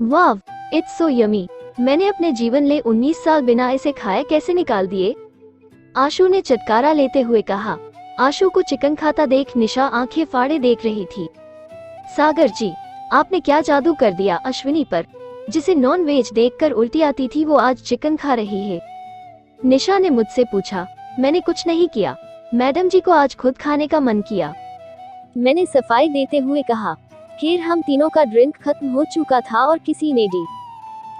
Wow, it's so yummy. मैंने अपने जीवन ले 19 साल बिना इसे खाए कैसे निकाल दिए? आशु ने चटकारा लेते हुए कहा। आशु को चिकन खाता देख निशा आंखें फाड़े देख रही थी। सागर जी, आपने क्या जादू कर दिया अश्विनी पर? जिसे नॉन वेज देखकर उल्टी आती थी वो आज चिकन खा रही है। निशा ने मुझसे पूछा। मैंने कुछ नहीं किया, मैडम जी को आज खुद खाने का मन किया। मैंने सफाई देते हुए कहा। खैर, हम तीनों का ड्रिंक खत्म हो चुका था और किसी ने डी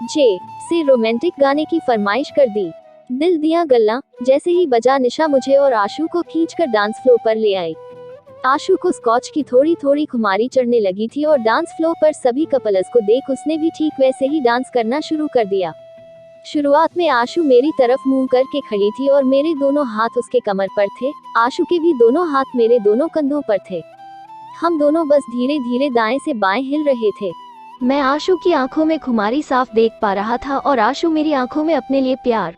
जे से रोमांटिक गाने की फरमाइश कर दी। दिल दिया गल्ला जैसे ही बजा, निशा मुझे और आशु को खींचकर डांस फ्लोर पर ले आई। आशु को स्कॉच की थोड़ी थोड़ी खुमारी चढ़ने लगी थी और डांस फ्लोर पर सभी कपल्स को देख उसने भी ठीक वैसे ही डांस करना शुरू कर दिया। शुरुआत में आशु मेरी तरफ मुंह करके खड़ी थी और मेरे दोनों हाथ उसके कमर पर थे। आशु के भी दोनों हाथ मेरे दोनों कंधों पर थे। हम दोनों बस धीरे धीरे दाएं से बाएं हिल रहे थे। मैं आशु की आंखों में खुमारी साफ देख पा रहा था और आशु मेरी आंखों में अपने लिए प्यार।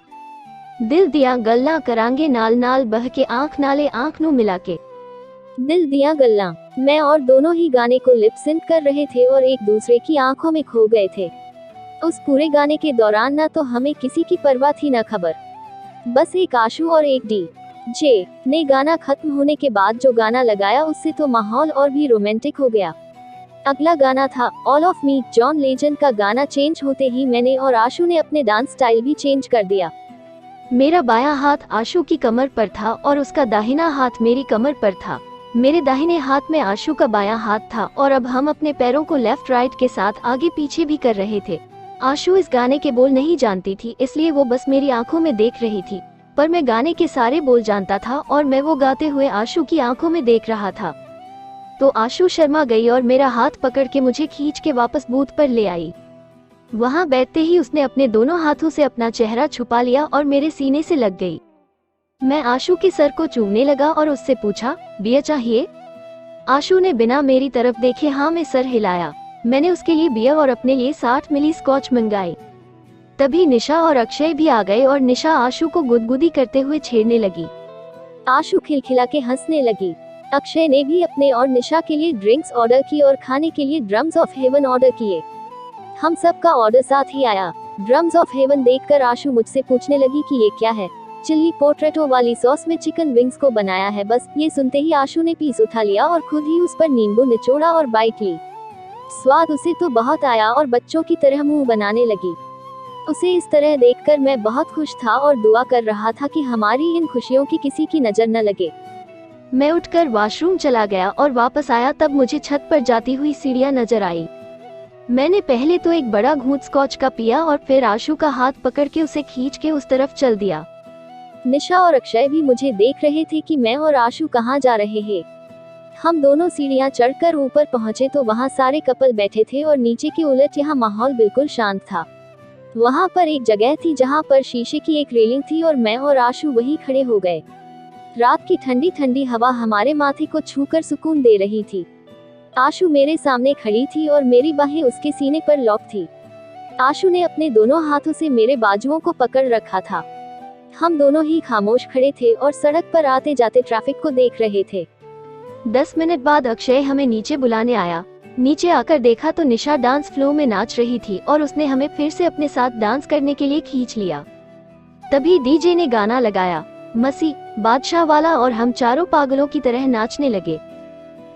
दिल दिया गल्ला करांगे नाल नाल बह के आंख नाले आंख नू मिला के। दिल दिया गल्ला। मैं और दोनों ही गाने को लिप सिंक कर रहे थे और एक दूसरे की आंखों में खो गए थे। उस पूरे गाने के दौरान ना तो हमें किसी की परवाह थी ना खबर। बस एक आशु और एक डी जे ने गाना खत्म होने के बाद जो गाना लगाया उससे तो माहौल और भी रोमांटिक हो गया। अगला गाना था all of me, John legend का गाना चेंज होते ही मैंने और आशु ने अपने डांस स्टाइल भी चेंज कर दिया। मेरा बायां हाथ आशु की कमर पर था और उसका दाहिना हाथ मेरी कमर पर था। मेरे दाहिने हाथ में आशु का बायां हाथ था और अब हम अपने पैरों को लेफ्ट राइट के साथ आगे पीछे भी कर रहे थे। आशु इस गाने के बोल नहीं जानती थी, इसलिए वो बस मेरी आंखों में देख रही थी, पर मैं गाने के सारे बोल जानता था और मैं वो गाते हुए आशु की आंखों में देख रहा था। तो आशु शर्मा गई और मेरा हाथ पकड़ के मुझे खींच के वापस बूथ पर ले आई। वहां बैठते ही उसने अपने दोनों हाथों से अपना चेहरा छुपा लिया और मेरे सीने से लग गई। मैं आशु के सर को चूमने लगा और उससे पूछा, बियर चाहिए? आशु ने बिना मेरी तरफ देखे हाँ में सर हिलाया। मैंने उसके लिए बियर और अपने लिए 60 मिली स्कॉच मंगाई। तभी निशा और अक्षय भी आ गए और निशा आशु को गुदगुदी करते हुए छेड़ने लगी। आशु खिलखिला के हंसने लगी। अक्षय ने भी अपने और निशा के लिए ड्रिंक्स ऑर्डर की और खाने के लिए ड्रम्स ऑफ हेवन ऑर्डर किए। हम सब का ऑर्डर साथ ही आया। ड्रम्स ऑफ हेवन देखकर आशु मुझसे पूछने लगी कि ये क्या है। चिल्ली पोटैटो वाली सॉस में चिकन विंग्स को बनाया है। बस ये सुनते ही आशु ने पीस उठा लिया और खुद ही उस पर नींबू निचोड़ा और बाइट ली। स्वाद उसे तो बहुत आया और बच्चों की तरह मुंह बनाने लगी। उसे इस तरह देखकर मैं बहुत खुश था और दुआ कर रहा था कि हमारी इन खुशियों की किसी की नजर न लगे। मैं उठकर वॉशरूम चला गया और वापस आया तब मुझे छत पर जाती हुई सीढ़ियां नजर आई। मैंने पहले तो एक बड़ा घूंट स्कॉच का पिया और फिर आशु का हाथ पकड़ के उसे खींच के उस तरफ चल दिया। निशा और अक्षय भी मुझे देख रहे थे कि मैं और आशु कहाँ जा रहे हैं। हम दोनों सीढ़ियां चढ़कर ऊपर पहुंचे तो वहां सारे कपल बैठे थे और नीचे के उलट यहाँ माहौल बिल्कुल शांत था। वहां पर एक जगह थी जहां पर शीशे की एक रेलिंग थी और मैं और आशु वहीं खड़े हो गए। रात की ठंडी ठंडी हवा हमारे माथे को छूकर सुकून दे रही थी। आशु मेरे सामने खड़ी थी और मेरी बाहें उसके सीने पर लॉक थी। आशु ने अपने दोनों हाथों से मेरे बाजुओं को पकड़ रखा था। हम दोनों ही खामोश खड़े थे और सड़क पर आते जाते ट्रैफिक को देख रहे थे। 10 मिनट बाद अक्षय हमें नीचे बुलाने आया। नीचे आकर देखा तो निशा डांस फ्लोर में नाच रही थी और उसने हमें फिर से अपने साथ डांस करने के लिए खींच लिया। तभी डीजे ने गाना लगाया, मसी बादशाह वाला, और हम चारों पागलों की तरह नाचने लगे।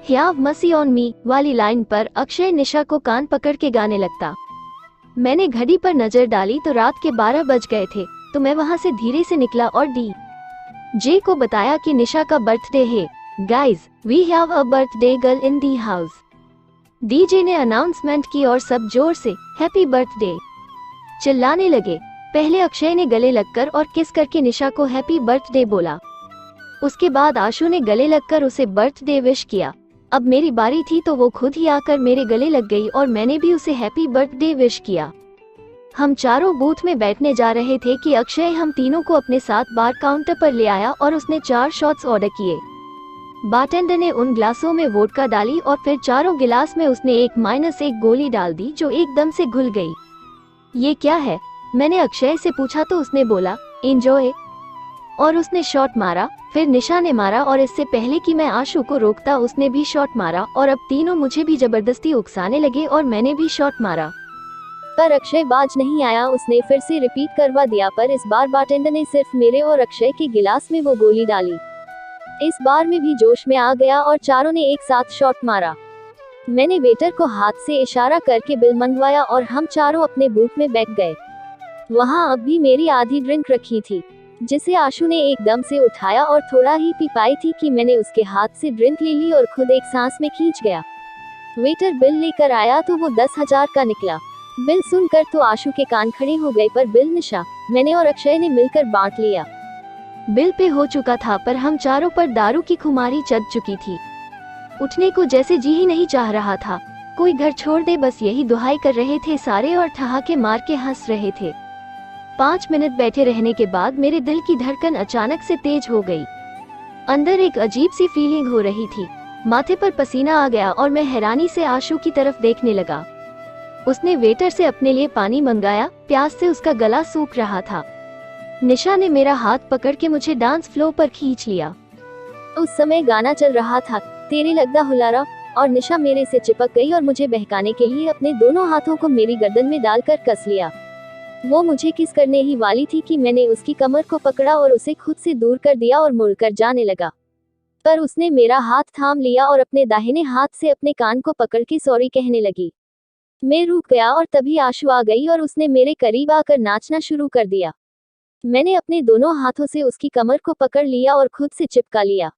हैव मसी ऑन मी वाली लाइन पर अक्षय निशा को कान पकड़ के गाने लगता। मैंने घड़ी पर नजर डाली तो रात के 12 बज गए थे, तो मैं वहां से धीरे से निकला और डी जे को बताया कि निशा का बर्थडे है। Guys, we have a birthday girl in the house. DJ ने अनाउंसमेंट की और सब जोर से हैप्पी बर्थडे चिल्लाने लगे। पहले अक्षय ने गले लगकर और किस करके निशा को हैप्पी बर्थडे बोला। उसके बाद आशु ने गले लगकर उसे बर्थडे विश किया। अब मेरी बारी थी तो वो खुद ही आकर मेरे गले लग गई और मैंने भी उसे हैप्पी बर्थडे विश किया। हम चारों बूथ में बैठने जा रहे थे कि अक्षय हम तीनों को अपने साथ बार काउंटर पर ले आया और उसने 4 शॉट्स ऑर्डर किए। बारटेंडर ने उन ग्लासों में वोडका डाली और फिर चारों गिलास में उसने 1-1 गोली डाल दी जो एकदम से घुल गई। ये क्या है? मैंने अक्षय से पूछा तो उसने बोला एंजॉय, और उसने शॉट मारा। फिर निशा ने मारा और इससे पहले कि मैं आशु को रोकता उसने भी शॉट मारा और अब तीनों मुझे भी जबरदस्ती उकसाने लगे और मैंने भी शॉट मारा। पर अक्षय बाज नहीं आया। उसने फिर से रिपीट करवा दिया, पर इस बार बारटेंडर ने सिर्फ मेरे और अक्षय के गिलास में वो गोली डाली। इस बार मैं भी जोश में आ गया और चारों ने एक साथ शॉट मारा। मैंने वेटर को हाथ से इशारा करके बिल मंगवाया और हम चारों अपने बूथ में बैठ गए। वहाँ अब भी मेरी आधी ड्रिंक रखी थी, जिसे आशु ने एकदम से उठाया और थोड़ा ही पी पाई थी कि मैंने उसके हाथ से ड्रिंक ले ली और खुद एक सांस में खींच गया। वेटर बिल लेकर आया तो वो 10,000 का निकला। बिल सुनकर तो आशु के कान खड़े हो गए, पर बिल निशा, मैंने और अक्षय ने मिलकर बांट लिया। बिल पे हो चुका था, पर हम चारों पर दारू की खुमारी चढ़ चुकी थी। उठने को जैसे जी ही नहीं चाह रहा था। कोई घर छोड़ दे, बस यही दुहाई कर रहे थे सारे और ठहाके मार के हंस रहे थे। 5 मिनट बैठे रहने के बाद मेरे दिल की धड़कन अचानक से तेज हो गई। अंदर एक अजीब सी फीलिंग हो रही थी। माथे पर पसीना आ गया और मैं हैरानी से आशु की तरफ देखने लगा। उसने वेटर से अपने लिए पानी मंगाया। प्यास से उसका गला सूख रहा था। निशा ने मेरा हाथ पकड़ के मुझे डांस फ्लोर पर खींच लिया। उस समय गाना चल रहा था, तेरे लगदा हुलारा, और निशा मेरे से चिपक गई और मुझे बहकाने के लिए अपने दोनों हाथों को मेरी गर्दन में डालकर कस लिया। वो मुझे किस करने ही वाली थी कि मैंने उसकी कमर को पकड़ा और उसे खुद से दूर कर दिया और मुड़कर जाने लगा। पर उसने मेरा हाथ थाम लिया और अपने दाहिने हाथ से अपने कान को पकड़ के सॉरी कहने लगी। मैं रुक गया और तभी आशु आ गई और उसने मेरे करीब आकर नाचना शुरू कर दिया। मैंने अपने दोनों हाथों से उसकी कमर को पकड़ लिया और खुद से चिपका लिया।